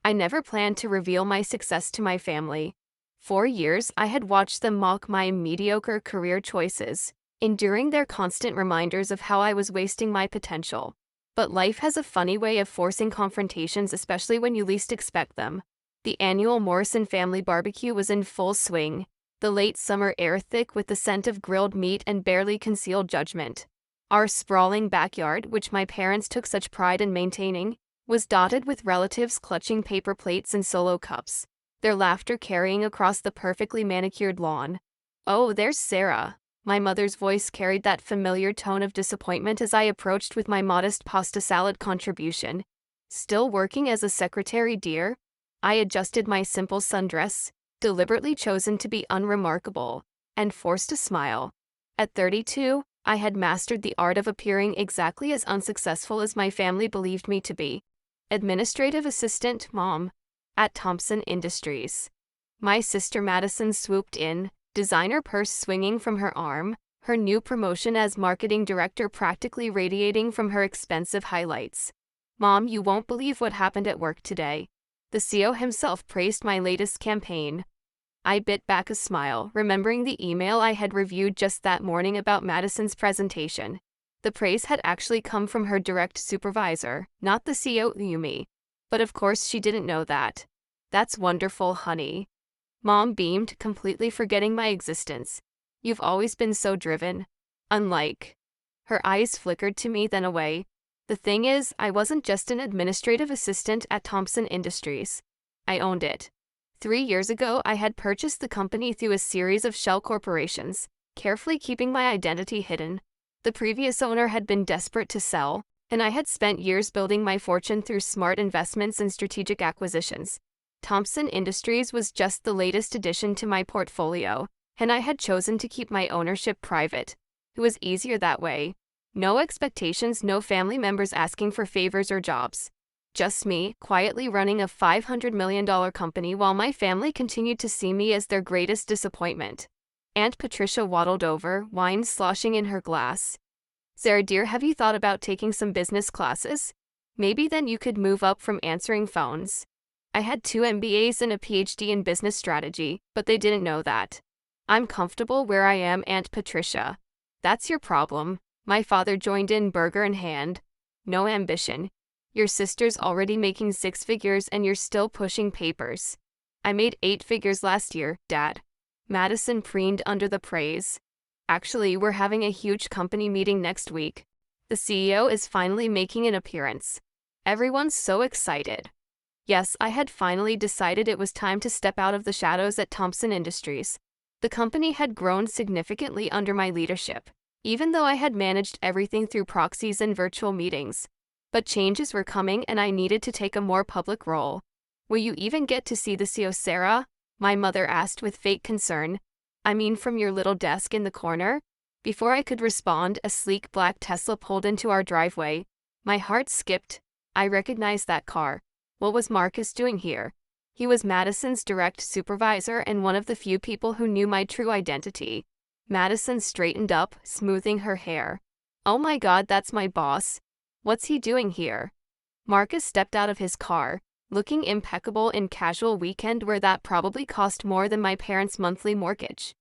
I never planned to reveal my success to my family. For years, I had watched them mock my mediocre career choices, enduring their constant reminders of how I was wasting my potential. But life has a funny way of forcing confrontations, especially when you least expect them. The annual Morrison family barbecue was in full swing, the late summer air thick with the scent of grilled meat and barely concealed judgment. Our sprawling backyard, which my parents took such pride in maintaining, was dotted with relatives clutching paper plates and solo cups, their laughter carrying across the perfectly manicured lawn. "Oh, there's Sarah." My mother's voice carried that familiar tone of disappointment as I approached with my modest pasta salad contribution. "Still working as a secretary, dear?" I adjusted my simple sundress, deliberately chosen to be unremarkable, and forced a smile. At 32, I had mastered the art of appearing exactly as unsuccessful as my family believed me to be. Administrative assistant, Mom, at Thompson Industries. My sister Madison swooped in, designer purse swinging from her arm, her new promotion as marketing director practically radiating from her expensive highlights. "Mom, you won't believe what happened at work today." The CEO himself praised my latest campaign. I bit back a smile, remembering the email I had reviewed just that morning about Madison's presentation. The praise had actually come from her direct supervisor, not the CEO, Yumi. But of course she didn't know that. "That's wonderful, honey." Mom beamed, completely forgetting my existence. "You've always been so driven. Unlike." Her eyes flickered to me, then away. "The thing is, I wasn't just an administrative assistant at Thompson Industries. I owned it. 3 years ago, I had purchased the company through a series of shell corporations, carefully keeping my identity hidden. The previous owner had been desperate to sell, and I had spent years building my fortune through smart investments and strategic acquisitions. Thompson Industries was just the latest addition to my portfolio, and I had chosen to keep my ownership private. It was easier that way. No expectations, no family members asking for favors or jobs. Just me, quietly running a $500 million company while my family continued to see me as their greatest disappointment. Aunt Patricia waddled over, wine sloshing in her glass. "Sarah dear, have you thought about taking some business classes? Maybe then you could move up from answering phones." I had 2 MBAs and a PhD in business strategy, but they didn't know that. "I'm comfortable where I am, Aunt Patricia." "That's your problem." My father joined in, burger in hand. "No ambition. Your sister's already making 6 figures and you're still pushing papers." "I made 8 figures last year, Dad." Madison preened under the praise. "Actually, we're having a huge company meeting next week. The CEO is finally making an appearance. Everyone's so excited." Yes, I had finally decided it was time to step out of the shadows at Thompson Industries. The company had grown significantly under my leadership, even though I had managed everything through proxies and virtual meetings. But changes were coming and I needed to take a more public role. "Will you even get to see the CEO, Sarah?" my mother asked with fake concern. "I mean from your little desk in the corner?" Before I could respond, a sleek black Tesla pulled into our driveway. My heart skipped. I recognized that car. What was Marcus doing here? He was Madison's direct supervisor and one of the few people who knew my true identity. Madison straightened up, smoothing her hair. "Oh my God, that's my boss. What's he doing here?" Marcus stepped out of his car, looking impeccable in casual weekend wear that probably cost more than my parents' monthly mortgage.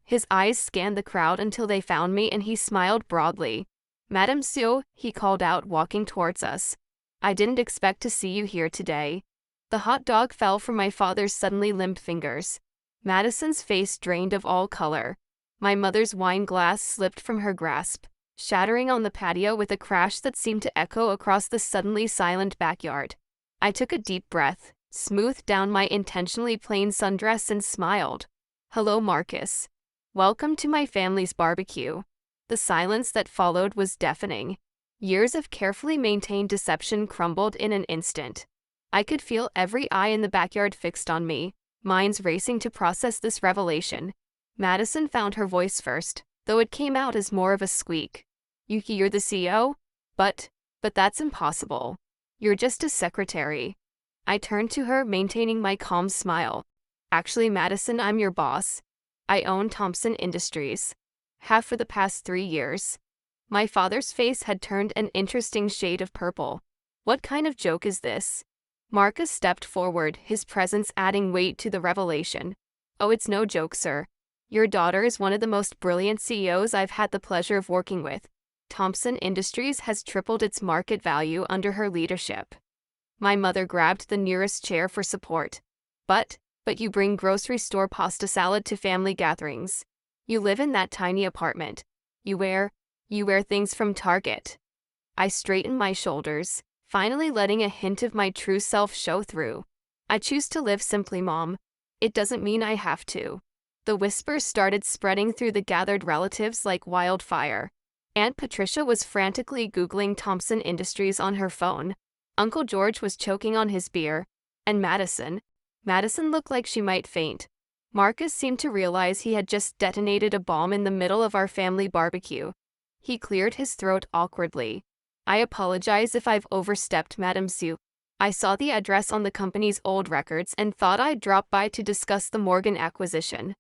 His eyes scanned the crowd until they found me and he smiled broadly. "Madame Sue," he called out, walking towards us. "I didn't expect to see you here today." The hot dog fell from my father's suddenly limp fingers. Madison's face drained of all color. My mother's wine glass slipped from her grasp, shattering on the patio with a crash that seemed to echo across the suddenly silent backyard. I took a deep breath, smoothed down my intentionally plain sundress and smiled. "Hello, Marcus. Welcome to my family's barbecue." The silence that followed was deafening. Years of carefully maintained deception crumbled in an instant. I could feel every eye in the backyard fixed on me, minds racing to process this revelation. Madison found her voice first, though it came out as more of a squeak. "Yuki, you're the CEO? But that's impossible. You're just a secretary." I turned to her, maintaining my calm smile. "Actually, Madison, I'm your boss. I own Thompson Industries. Have for the past 3 years. My father's face had turned an interesting shade of purple. "What kind of joke is this?" Marcus stepped forward, his presence adding weight to the revelation. Oh, it's no joke, sir. Your daughter is one of the most brilliant CEOs I've had the pleasure of working with. Thompson Industries has tripled its market value under her leadership. My mother grabbed the nearest chair for support. But you bring grocery store pasta salad to family gatherings. You live in that tiny apartment. You wear things from Target. I straightened my shoulders, finally letting a hint of my true self show through. I choose to live simply, Mom. It doesn't mean I have to. The whispers started spreading through the gathered relatives like wildfire. Aunt Patricia was frantically Googling Thompson Industries on her phone. Uncle George was choking on his beer. And Madison looked like she might faint. Marcus seemed to realize he had just detonated a bomb in the middle of our family barbecue. He cleared his throat awkwardly. I apologize if I've overstepped, Madame Sue. I saw the address on the company's old records and thought I'd drop by to discuss the Morgan acquisition.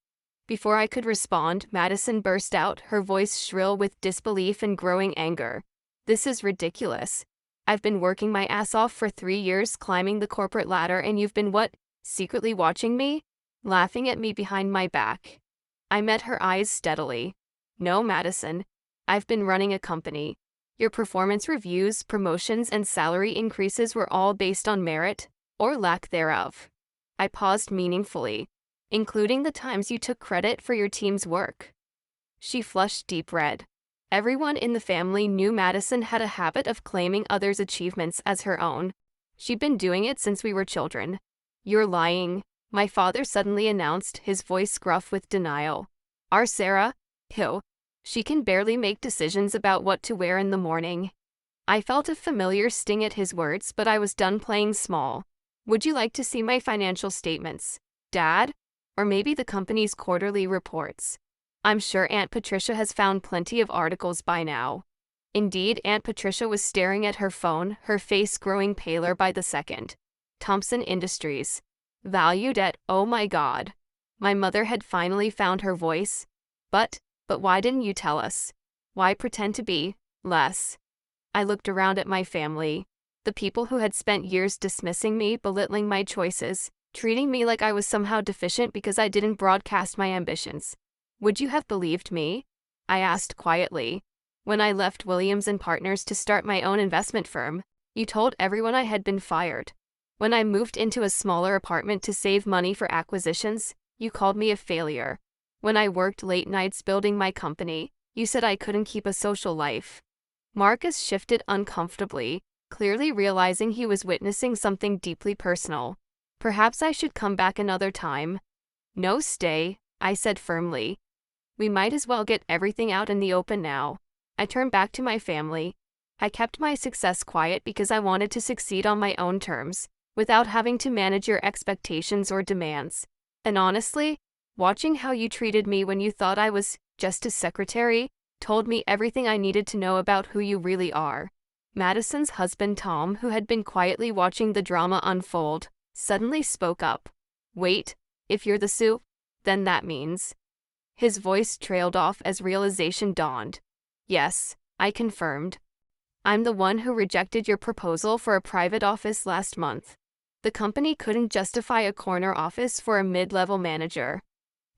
Before I could respond, Madison burst out, her voice shrill with disbelief and growing anger. This is ridiculous. I've been working my ass off for 3 years climbing the corporate ladder, and you've been what? Secretly watching me? Laughing at me behind my back. I met her eyes steadily. No, Madison. I've been running a company. Your performance reviews, promotions, and salary increases were all based on merit, or lack thereof. I paused meaningfully, including the times you took credit for your team's work. She flushed deep red. Everyone in the family knew Madison had a habit of claiming others' achievements as her own. She'd been doing it since we were children. You're lying, my father suddenly announced, his voice gruff with denial. Our Sarah, she can barely make decisions about what to wear in the morning. I felt a familiar sting at his words, but I was done playing small. Would you like to see my financial statements, Dad? Or maybe the company's quarterly reports? I'm sure Aunt Patricia has found plenty of articles by now. Indeed, Aunt Patricia was staring at her phone, her face growing paler by the second. Thompson Industries. Valued at, oh my God. My mother had finally found her voice. But why didn't you tell us? Why pretend to be less? I looked around at my family. The people who had spent years dismissing me, belittling my choices, treating me like I was somehow deficient because I didn't broadcast my ambitions. Would you have believed me? I asked quietly. When I left Williams & Partners to start my own investment firm, you told everyone I had been fired. When I moved into a smaller apartment to save money for acquisitions, you called me a failure. When I worked late nights building my company, you said I couldn't keep a social life. Marcus shifted uncomfortably, clearly realizing he was witnessing something deeply personal. Perhaps I should come back another time. No, stay, I said firmly. We might as well get everything out in the open now. I turned back to my family. I kept my success quiet because I wanted to succeed on my own terms, without having to manage your expectations or demands. And honestly, watching how you treated me when you thought I was just a secretary told me everything I needed to know about who you really are. Madison's husband Tom, who had been quietly watching the drama unfold, suddenly spoke up. Wait, if you're the Sue, then that means. His voice trailed off as realization dawned. Yes, I confirmed. I'm the one who rejected your proposal for a private office last month. The company couldn't justify a corner office for a mid-level manager.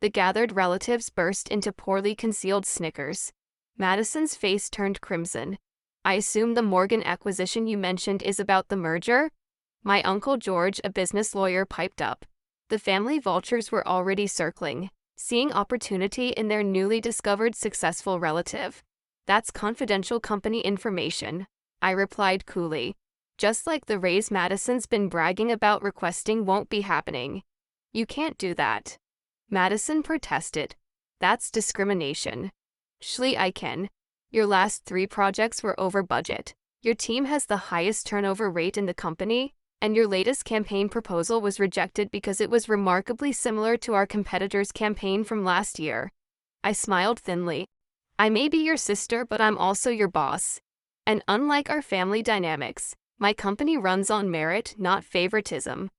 The gathered relatives burst into poorly concealed snickers. Madison's face turned crimson. I assume the Morgan acquisition you mentioned is about the merger? My Uncle George, a business lawyer, piped up. The family vultures were already circling, seeing opportunity in their newly discovered successful relative. That's confidential company information, I replied coolly. Just like the raise Madison's been bragging about requesting won't be happening. You can't do that. Madison protested. That's discrimination. Shlee, I can. Your last 3 projects were over budget. Your team has the highest turnover rate in the company, and your latest campaign proposal was rejected because it was remarkably similar to our competitor's campaign from last year. I smiled thinly. I may be your sister, but I'm also your boss. And unlike our family dynamics, my company runs on merit, not favoritism.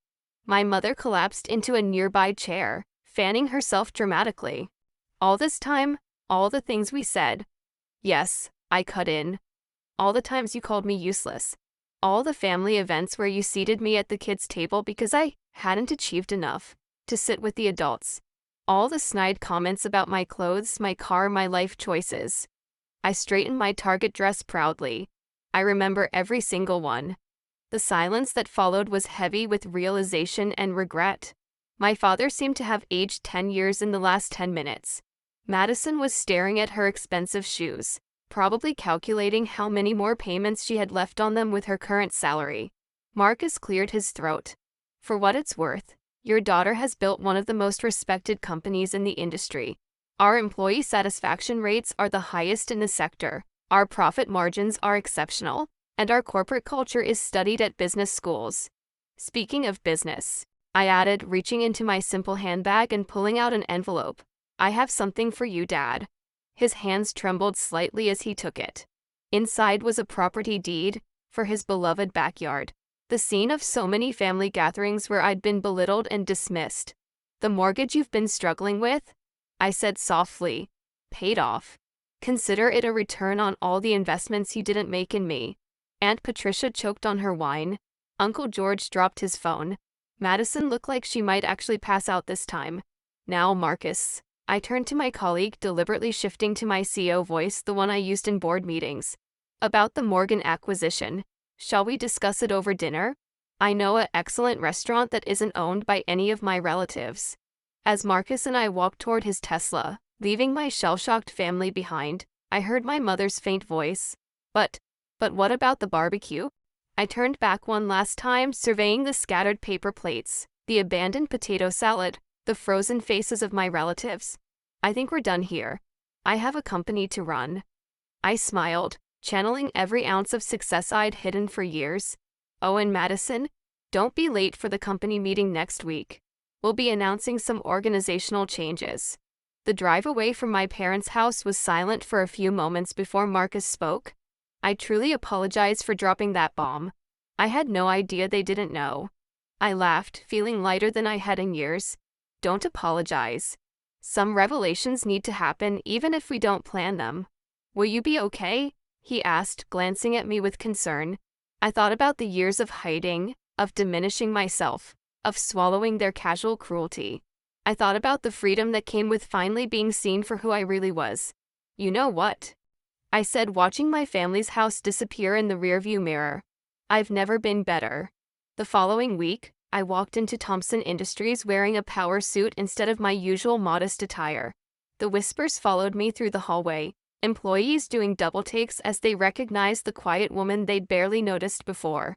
My mother collapsed into a nearby chair, fanning herself dramatically. All this time, all the things we said. Yes, I cut in. All the times you called me useless. All the family events where you seated me at the kids' table because I hadn't achieved enough to sit with the adults. All the snide comments about my clothes, my car, my life choices. I straightened my Target dress proudly. I remember every single one. The silence that followed was heavy with realization and regret. My father seemed to have aged 10 years in the last 10 minutes. Madison was staring at her expensive shoes, probably calculating how many more payments she had left on them with her current salary. Marcus cleared his throat. For what it's worth, your daughter has built one of the most respected companies in the industry. Our employee satisfaction rates are the highest in the sector. Our profit margins are exceptional, and our corporate culture is studied at business schools. Speaking of business, I added, reaching into my simple handbag and pulling out an envelope. I have something for you, Dad. His hands trembled slightly as he took it. Inside was a property deed for his beloved backyard, the scene of so many family gatherings where I'd been belittled and dismissed. The mortgage you've been struggling with, I said softly, paid off. Consider it a return on all the investments you didn't make in me. Aunt Patricia choked on her wine. Uncle George dropped his phone. Madison looked like she might actually pass out this time. Now, Marcus. I turned to my colleague, deliberately shifting to my CEO voice, the one I used in board meetings. About the Morgan acquisition. Shall we discuss it over dinner? I know an excellent restaurant that isn't owned by any of my relatives. As Marcus and I walked toward his Tesla, leaving my shell-shocked family behind, I heard my mother's faint voice. But what about the barbecue? I turned back one last time, surveying the scattered paper plates, the abandoned potato salad, the frozen faces of my relatives. I think we're done here. I have a company to run. I smiled, channeling every ounce of success I'd hidden for years. Oh, and Madison, don't be late for the company meeting next week. We'll be announcing some organizational changes. The drive away from my parents' house was silent for a few moments before Marcus spoke. I truly apologize for dropping that bomb. I had no idea they didn't know. I laughed, feeling lighter than I had in years. Don't apologize. Some revelations need to happen even if we don't plan them. Will you be okay? He asked, glancing at me with concern. I thought about the years of hiding, of diminishing myself, of swallowing their casual cruelty. I thought about the freedom that came with finally being seen for who I really was. You know what? I said, watching my family's house disappear in the rearview mirror. I've never been better. The following week, I walked into Thompson Industries wearing a power suit instead of my usual modest attire. The whispers followed me through the hallway, employees doing double takes as they recognized the quiet woman they'd barely noticed before.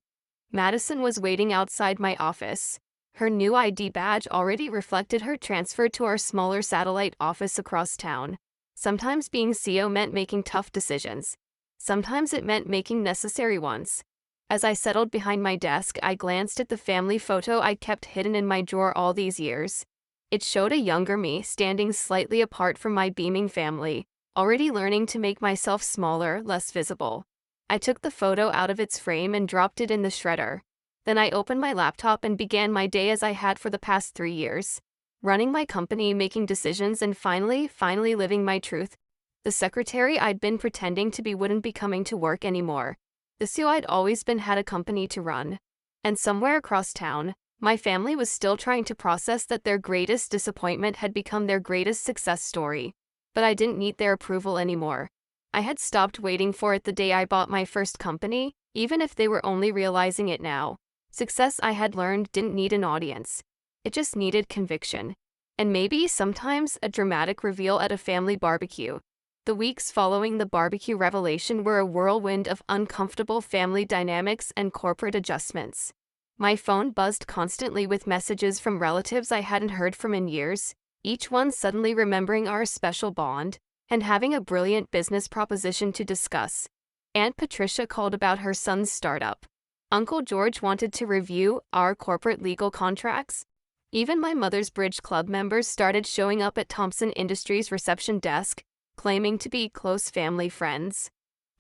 Madison was waiting outside my office. Her new ID badge already reflected her transfer to our smaller satellite office across town. Sometimes being CEO meant making tough decisions. Sometimes it meant making necessary ones. As I settled behind my desk, I glanced at the family photo I'd kept hidden in my drawer all these years. It showed a younger me standing slightly apart from my beaming family, already learning to make myself smaller, less visible. I took the photo out of its frame and dropped it in the shredder. Then I opened my laptop and began my day as I had for the past 3 years. Running my company, making decisions, and finally living my truth. The secretary I'd been pretending to be wouldn't be coming to work anymore. The CEO I'd always been had a company to run. And somewhere across town, my family was still trying to process that their greatest disappointment had become their greatest success story. But I didn't need their approval anymore. I had stopped waiting for it the day I bought my first company, even if they were only realizing it now. Success, I had learned, didn't need an audience. It just needed conviction. And maybe sometimes a dramatic reveal at a family barbecue. The weeks following the barbecue revelation were a whirlwind of uncomfortable family dynamics and corporate adjustments. My phone buzzed constantly with messages from relatives I hadn't heard from in years, each one suddenly remembering our special bond and having a brilliant business proposition to discuss. Aunt Patricia called about her son's startup. Uncle George wanted to review our corporate legal contracts. Even my mother's Bridge Club members started showing up at Thompson Industries' reception desk, claiming to be close family friends.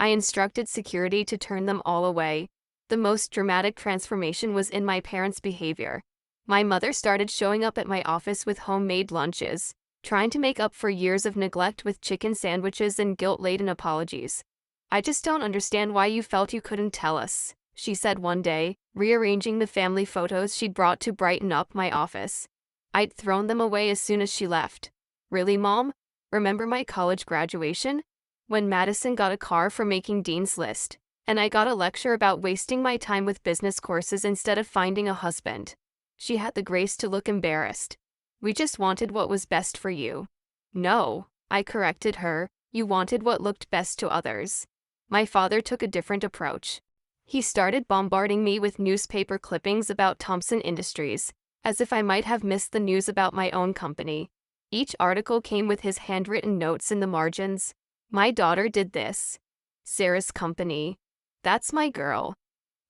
I instructed security to turn them all away. The most dramatic transformation was in my parents' behavior. My mother started showing up at my office with homemade lunches, trying to make up for years of neglect with chicken sandwiches and guilt-laden apologies. I just don't understand why you felt you couldn't tell us, she said one day, rearranging the family photos she'd brought to brighten up my office. I'd thrown them away as soon as she left. Really, Mom? Remember my college graduation? When Madison got a car for making Dean's List, and I got a lecture about wasting my time with business courses instead of finding a husband. She had the grace to look embarrassed. We just wanted what was best for you. No, I corrected her, you wanted what looked best to others. My father took a different approach. He started bombarding me with newspaper clippings about Thompson Industries, as if I might have missed the news about my own company. Each article came with his handwritten notes in the margins. My daughter did this. Sarah's company. That's my girl.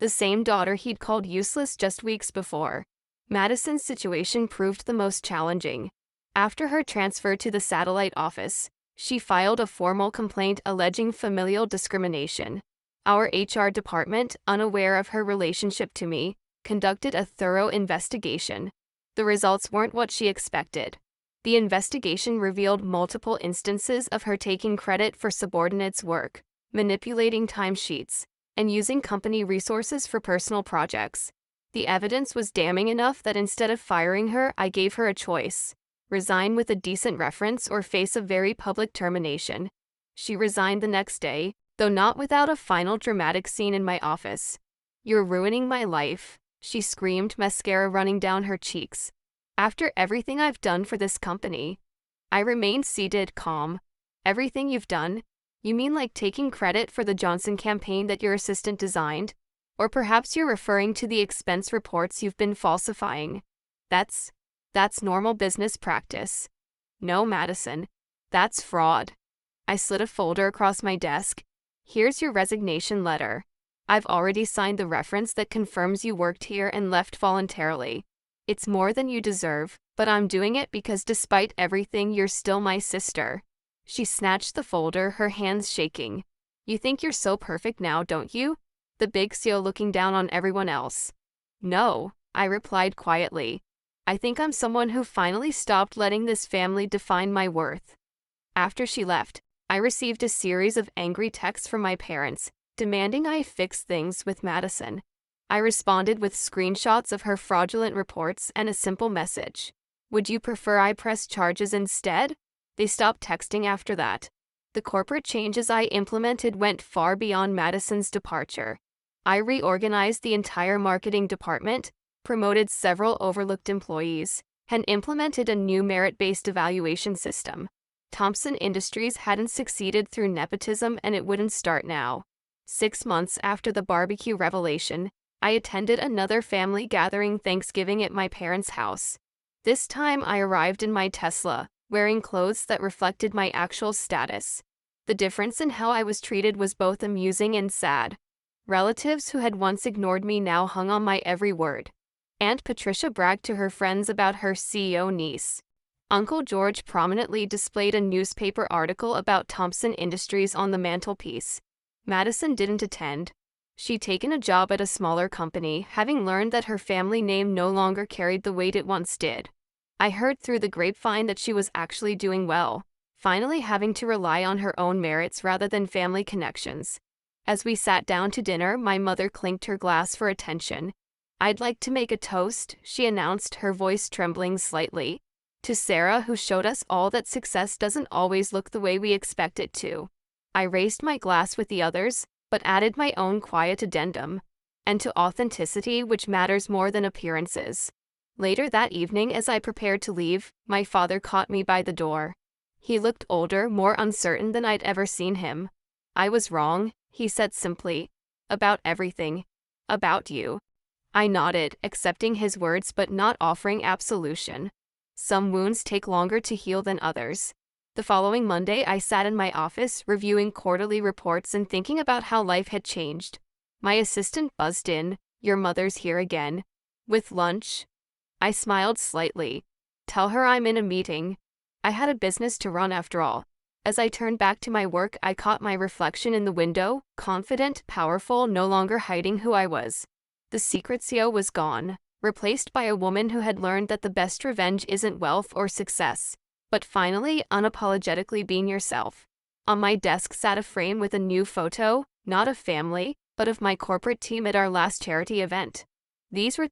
The same daughter he'd called useless just weeks before. Madison's situation proved the most challenging. After her transfer to the satellite office, she filed a formal complaint alleging familial discrimination. Our HR department, unaware of her relationship to me, conducted a thorough investigation. The results weren't what she expected. The investigation revealed multiple instances of her taking credit for subordinates' work, manipulating timesheets, and using company resources for personal projects. The evidence was damning enough that instead of firing her, I gave her a choice: resign with a decent reference or face a very public termination. She resigned the next day, though not without a final dramatic scene in my office. "You're ruining my life," she screamed, mascara running down her cheeks. "After everything I've done for this company." I remained seated, calm. "Everything you've done? You mean like taking credit for the Johnson campaign that your assistant designed? Or perhaps you're referring to the expense reports you've been falsifying. That's normal business practice." "No, Madison. That's fraud." I slid a folder across my desk. "Here's your resignation letter. I've already signed the reference that confirms you worked here and left voluntarily. It's more than you deserve, but I'm doing it because despite everything, you're still my sister." She snatched the folder, her hands shaking. "You think you're so perfect now, don't you? The big CEO looking down on everyone else." "No," I replied quietly. "I think I'm someone who finally stopped letting this family define my worth." After she left, I received a series of angry texts from my parents, demanding I fix things with Madison. I responded with screenshots of her fraudulent reports and a simple message: "Would you prefer I press charges instead?" They stopped texting after that. The corporate changes I implemented went far beyond Madison's departure. I reorganized the entire marketing department, promoted several overlooked employees, and implemented a new merit-based evaluation system. Thompson Industries hadn't succeeded through nepotism, and it wouldn't start now. 6 months after the barbecue revelation, I attended another family gathering Thanksgiving at my parents' house. This time I arrived in my Tesla, wearing clothes that reflected my actual status. The difference in how I was treated was both amusing and sad. Relatives who had once ignored me now hung on my every word. Aunt Patricia bragged to her friends about her CEO niece. Uncle George prominently displayed a newspaper article about Thompson Industries on the mantelpiece. Madison didn't attend. She'd taken a job at a smaller company, having learned that her family name no longer carried the weight it once did. I heard through the grapevine that she was actually doing well, finally having to rely on her own merits rather than family connections. As we sat down to dinner, my mother clinked her glass for attention. "I'd like to make a toast," she announced, her voice trembling slightly. "To Sarah, who showed us all that success doesn't always look the way we expect it to." I raised my glass with the others, but added my own quiet addendum. "And to authenticity, which matters more than appearances." Later that evening, as I prepared to leave, my father caught me by the door. He looked older, more uncertain than I'd ever seen him. "I was wrong," he said simply. "About everything. About you." I nodded, accepting his words but not offering absolution. Some wounds take longer to heal than others. The following Monday, I sat in my office, reviewing quarterly reports and thinking about how life had changed. My assistant buzzed in. "Your mother's here again. With lunch?" I smiled slightly. "Tell her I'm in a meeting." I had a business to run after all. As I turned back to my work, I caught my reflection in the window, confident, powerful, no longer hiding who I was. The secret CEO was gone, replaced by a woman who had learned that the best revenge isn't wealth or success, but finally, unapologetically being yourself. On my desk sat a frame with a new photo, not of family, but of my corporate team at our last charity event. These were